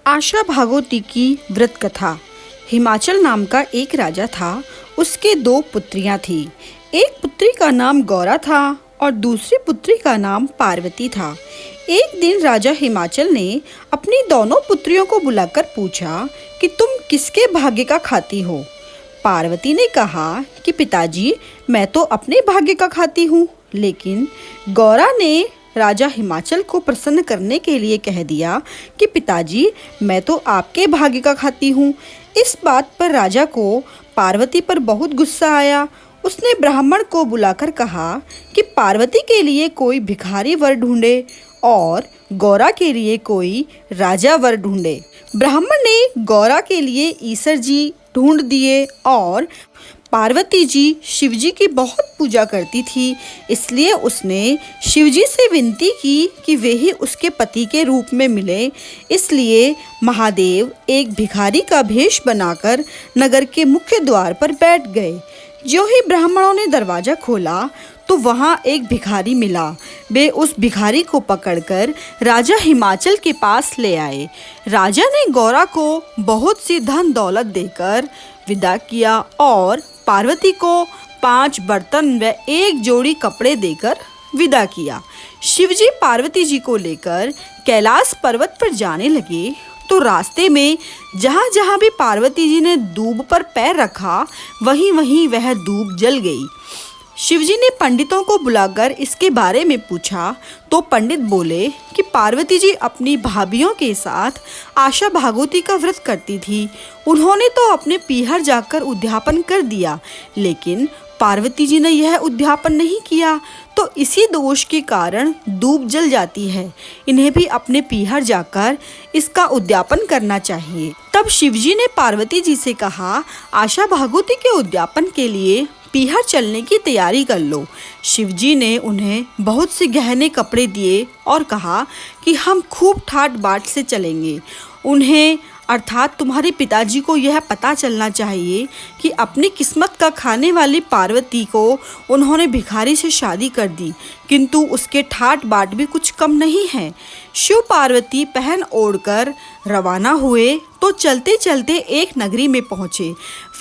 आशा भागवती की व्रत कथा। हिमाचल नाम का एक राजा था। उसके दो पुत्रियां थीं। एक पुत्री का नाम गौरा था और दूसरी पुत्री का नाम पार्वती था। एक दिन राजा हिमाचल ने अपनी दोनों पुत्रियों को बुलाकर पूछा कि तुम किसके भाग्य का खाती हो। पार्वती ने कहा कि पिताजी, मैं तो अपने भाग्य का खाती हूँ। लेकिन गौरा ने राजा हिमाचल को प्रसन्न करने के लिए कह दिया कि पिताजी, मैं तो आपके भाग्य का खाती हूँ। इस बात पर राजा को पार्वती पर बहुत गुस्सा आया। उसने ब्राह्मण को बुलाकर कहा कि पार्वती के लिए कोई भिखारी वर ढूंढे और गौरा के लिए कोई राजा वर ढूंढे। ब्राह्मण ने गौरा के लिए ईसर जी ढूंढ दिए और पार्वती जी शिवजी की बहुत पूजा करती थी, इसलिए उसने शिवजी से विनती की कि वे ही उसके पति के रूप में मिले। इसलिए महादेव एक भिखारी का भेष बनाकर नगर के मुख्य द्वार पर बैठ गए। जो ही ब्राह्मणों ने दरवाजा खोला तो वहाँ एक भिखारी मिला। वे उस भिखारी को पकड़कर राजा हिमाचल के पास ले आए। राजा ने गौरा को बहुत सी धन दौलत देकर विदा किया और पार्वती को 5 बर्तन व 1 जोड़ी कपड़े देकर विदा किया। शिवजी पार्वती जी को लेकर कैलाश पर्वत पर जाने लगे तो रास्ते में जहाँ जहाँ भी पार्वती जी ने दूब पर पैर रखा वहीं वहीं वह दूब जल गई। शिवजी ने पंडितों को बुलाकर इसके बारे में पूछा तो पंडित बोले कि पार्वती जी अपनी भाभियों के साथ आशा भागवती का व्रत करती थी। उन्होंने तो अपने पीहर जाकर उद्यापन कर दिया, लेकिन पार्वती जी ने यह उद्यापन नहीं किया तो इसी दोष के कारण दूब जल जाती है। इन्हें भी अपने पीहर जाकर इसका उद्यापन करना चाहिए। तब शिवजी ने पार्वती जी से कहा, आशा भागवती के उद्यापन के लिए पीहर चलने की तैयारी कर लो। शिवजी ने उन्हें बहुत से गहने कपड़े दिए और कहा कि हम खूब ठाट बाट से चलेंगे। उन्हें अर्थात तुम्हारे पिताजी को यह पता चलना चाहिए कि अपनी किस्मत का खाने वाली पार्वती को उन्होंने भिखारी से शादी कर दी, किंतु उसके ठाट बाट भी कुछ कम नहीं है। शिव पार्वती पहन ओढ़कर रवाना हुए तो चलते चलते एक नगरी में पहुँचे।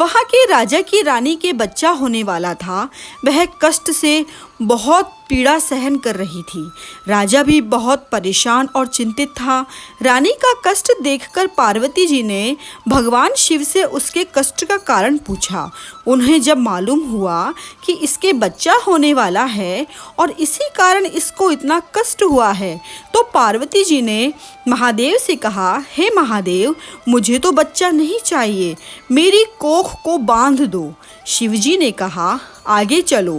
वहाँ के राजा की रानी के बच्चा होने वाला था। वह कष्ट से बहुत पीड़ा सहन कर रही थी। राजा भी बहुत परेशान और चिंतित था। रानी का कष्ट देखकर पार्वती जी ने भगवान शिव से उसके कष्ट का कारण पूछा। उन्हें जब मालूम हुआ कि इसके बच्चा होने वाला है और इसी कारण इसको इतना कष्ट हुआ है तो पार्वती जी ने महादेव से कहा, हे महादेव, मुझे तो बच्चा नहीं चाहिए, मेरी कोख को बांध दो। शिवजी ने कहा, आगे चलो,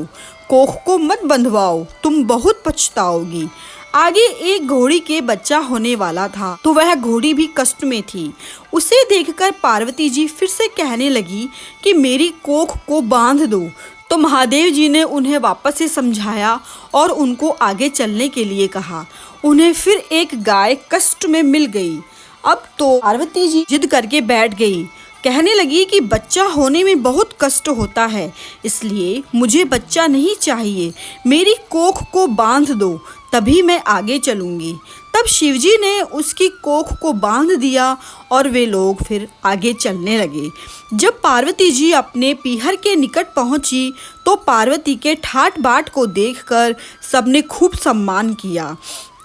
कोख को मत बंधवाओ, तुम बहुत पछताओगी। आगे एक घोड़ी के बच्चा होने वाला था तो वह घोड़ी भी कष्ट में थी। उसे देखकर पार्वती जी फिर से कहने लगी कि मेरी कोख को बांध दो। तो महादेव जी ने उन्हें वापस से समझाया और उनको आगे चलने के लिए कहा। उन्हें फिर एक गाय कष्ट में मिल गई। अब तो पार्वती जी जिद करके बैठ गई। कहने लगी कि बच्चा होने में बहुत कष्ट होता है, इसलिए मुझे बच्चा नहीं चाहिए, मेरी कोख को बांध दो, तभी मैं आगे चलूँगी। तब शिवजी ने उसकी कोख को बांध दिया और वे लोग फिर आगे चलने लगे। जब पार्वती जी अपने पीहर के निकट पहुंची तो पार्वती के ठाट बाट को देखकर सबने खूब सम्मान किया।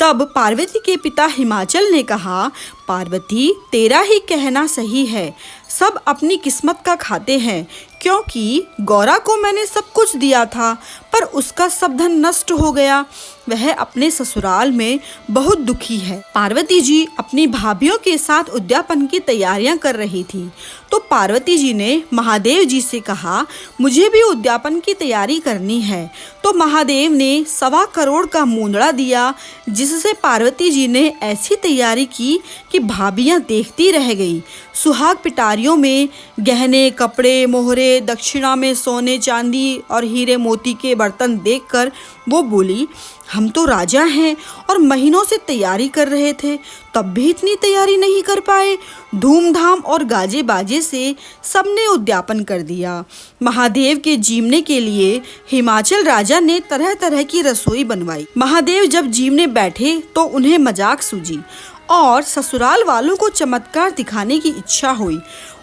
तब पार्वती के पिता हिमाचल ने कहा, पार्वती, तेरा ही कहना सही है, सब अपनी किस्मत का खाते हैं, क्योंकि गौरा को मैंने सब कुछ दिया था पर उसका सब धन नष्ट हो गया। वह अपने ससुराल में बहुत दुखी है। पार्वती जी अपनी भाभियों के साथ उद्यापन की तैयारियां कर रही थी तो पार्वती जी ने महादेव जी से कहा, मुझे भी उद्यापन की तैयारी करनी है। तो महादेव ने 1.25 करोड़ का मुंदड़ा दिया, जिससे पार्वती जी ने ऐसी तैयारी की कि भाभियां देखती रह गई। सुहाग पिटारियों में गहने, कपड़े, मोहरे, दक्षिणा में सोने चांदी और हीरे मोती के बर्तन देखकर वो बोली, हम तो राजा हैं और महीनों से तैयारी कर रहे थे, तब भी इतनी तैयारी नहीं कर पाए। धूमधाम और गाजे बाजे से सबने उद्यापन कर दिया। महादेव के जीवने के लिए हिमाचल राजा ने तरह तरह की रसोई बनवाई। महादेव जब जीवने बैठे तो उन्हें मजाक सूझी और ससुराल वालों को चमत्कार दिखाने की इच्छा हुई।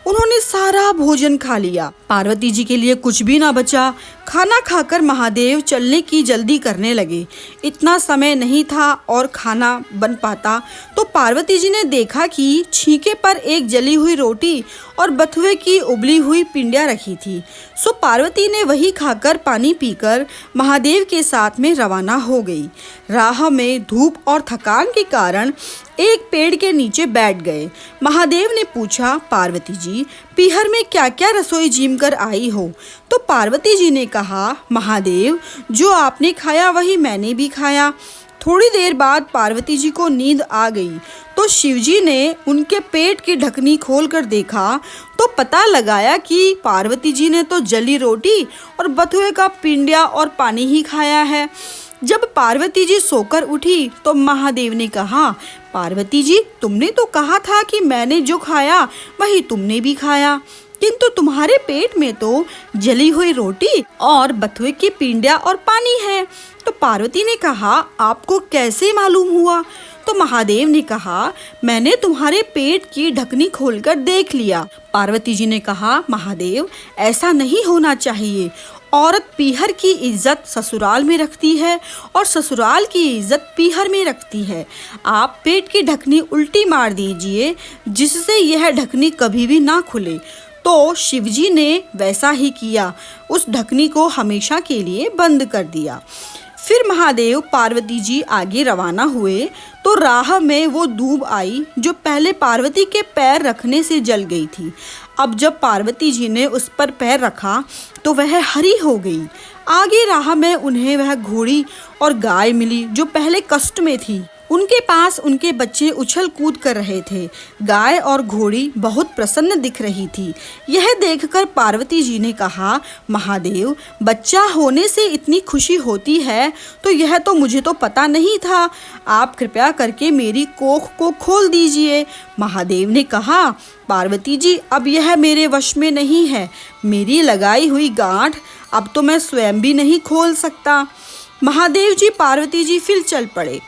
उन्होंने सारा भोजन खा लिया। पार्वती जी के लिए कुछ भी ना बचा। खाना खाकर महादेव चलने की जल्दी करने लगे। इतना समय नहीं था और खाना बन पाता, तो पार्वती जी ने देखा कि छींके पर एक जली हुई रोटी और बथुए की उबली हुई पिंडिया रखी थी। सो पार्वती ने वही खाकर पानी पीकर महादेव के साथ में रवाना हो गई। राह में धूप और थकान के कारण एक पेड़ के नीचे बैठ गए। महादेव ने पूछा, पार्वती जी, पीहर में क्या क्या रसोई जीम कर आई हो? तो पार्वती जी ने कहा, महादेव, जो आपने खाया वही मैंने भी खाया। थोड़ी देर बाद पार्वती जी को नींद आ गई, तो शिवजी ने उनके पेट की ढकनी खोलकर देखा तो पता लगाया कि पार्वती जी ने तो जली रोटी और बथुए का पिंडिया और पानी ही खाया है। जब पार्वती जी सोकर उठी तो महादेव ने कहा, पार्वती जी, तुमने तो कहा था कि मैंने जो खाया वही तुमने भी खाया, किंतु तुम्हारे पेट में तो जली हुई रोटी और बथुए की पिंडिया और पानी है। तो पार्वती ने कहा, आपको कैसे मालूम हुआ? तो महादेव ने कहा, मैंने तुम्हारे पेट की ढकनी खोलकर देख लिया। पार्वती जी ने कहा, महादेव, ऐसा नहीं होना चाहिए। औरत पीहर की इज्जत ससुराल में रखती है और ससुराल की इज्जत पीहर में रखती है। आप पेट की ढकनी उल्टी मार दीजिए जिससे यह ढकनी कभी भी ना खुले। तो शिवजी ने वैसा ही किया, उस ढकनी को हमेशा के लिए बंद कर दिया। फिर महादेव पार्वती जी आगे रवाना हुए तो राह में वो दूब आई जो पहले पार्वती के पैर रखने से जल गई थी। अब जब पार्वती जी ने उस पर पैर रखा तो वह हरी हो गई। आगे राह में उन्हें वह घोड़ी और गाय मिली जो पहले कष्ट में थी। उनके पास उनके बच्चे उछल कूद कर रहे थे। गाय और घोड़ी बहुत प्रसन्न दिख रही थी। यह देखकर पार्वती जी ने कहा, महादेव, बच्चा होने से इतनी खुशी होती है तो यह तो मुझे तो पता नहीं था। आप कृपया करके मेरी कोख को खोल दीजिए। महादेव ने कहा, पार्वती जी, अब यह मेरे वश में नहीं है। मेरी लगाई हुई गांठ अब तो मैं स्वयं भी नहीं खोल सकता। महादेव जी पार्वती जी फिर चल पड़े।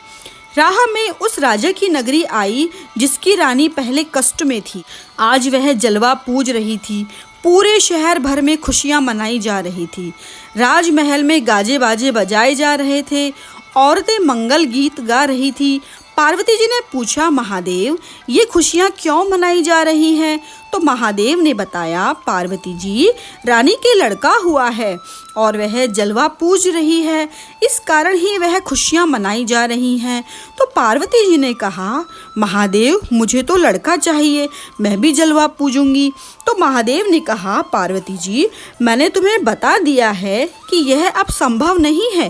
राह में उस राजा की नगरी आई जिसकी रानी पहले कष्ट में थी। आज वह जलवा पूज रही थी। पूरे शहर भर में खुशियां मनाई जा रही थी। राजमहल में गाजे बाजे बजाए जा रहे थे। औरतें मंगल गीत गा रही थी। पार्वती जी ने पूछा, महादेव, ये खुशियां क्यों मनाई जा रही हैं? तो महादेव ने बताया, पार्वती जी, रानी के लड़का हुआ है और वह जलवा पूज रही है, इस कारण ही वह खुशियां मनाई जा रही हैं। तो पार्वती जी ने कहा, महादेव, मुझे तो लड़का चाहिए, मैं भी जलवा पूजूंगी। तो महादेव ने कहा, पार्वती जी, मैंने तुम्हें बता दिया है कि यह अब संभव नहीं है।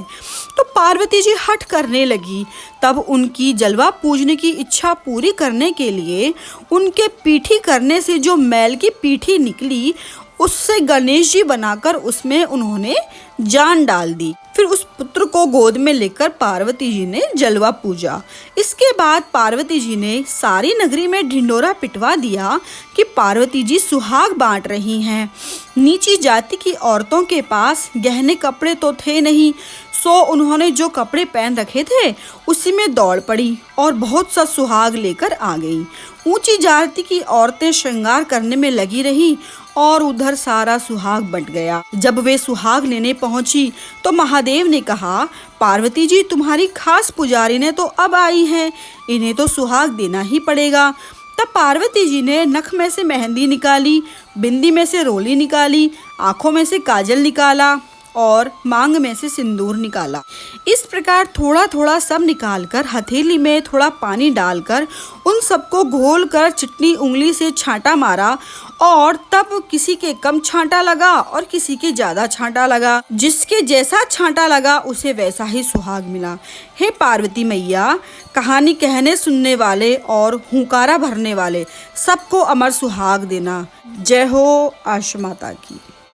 तो पार्वती जी हठ करने लगी। तब उनकी जलवा पूजने की इच्छा पूरी करने के लिए उनके पीठी करने से जो मैल की पीठी निकली उससे गणेश जी बनाकर उसमें उन्होंने जान डाल दी। फिर उस पुत्र को गोद में लेकर पार्वती जी ने जलवा पूजा। इसके बाद पार्वती जी ने सारी नगरी में ढिंडोरा पिटवा दिया कि पार्वती जी सुहाग बांट रही हैं। नीची जाति की औरतों के पास गहने कपड़े तो थे नहीं, सो उन्होंने जो कपड़े पहन रखे थे उसी में दौड़ पड़ी और बहुत सा सुहाग लेकर आ गई। ऊंची जाति की औरतें श्रृंगार करने में लगी रही और उधर सारा सुहाग बंट गया। जब वे सुहाग लेने पहुंची तो महादेव ने कहा, पार्वती जी, तुम्हारी खास पुजारी ने तो अब आई हैं, इन्हें तो सुहाग देना ही पड़ेगा। तब पार्वती जी ने नख में से मेहंदी निकाली, बिंदी में से रोली निकाली, आंखों में से काजल निकाला और मांग में से सिंदूर निकाला। इस प्रकार थोड़ा थोड़ा सब निकालकर हथेली में थोड़ा पानी डालकर उन सबको घोलकर चिटनी उंगली से छांटा मारा और तब किसी के कम छांटा लगा और किसी के ज्यादा छांटा लगा। जिसके जैसा छांटा लगा उसे वैसा ही सुहाग मिला। हे पार्वती मैया, कहानी कहने सुनने वाले और हुंकारा भरने वाले सबको अमर सुहाग देना। जय हो आशा माता की।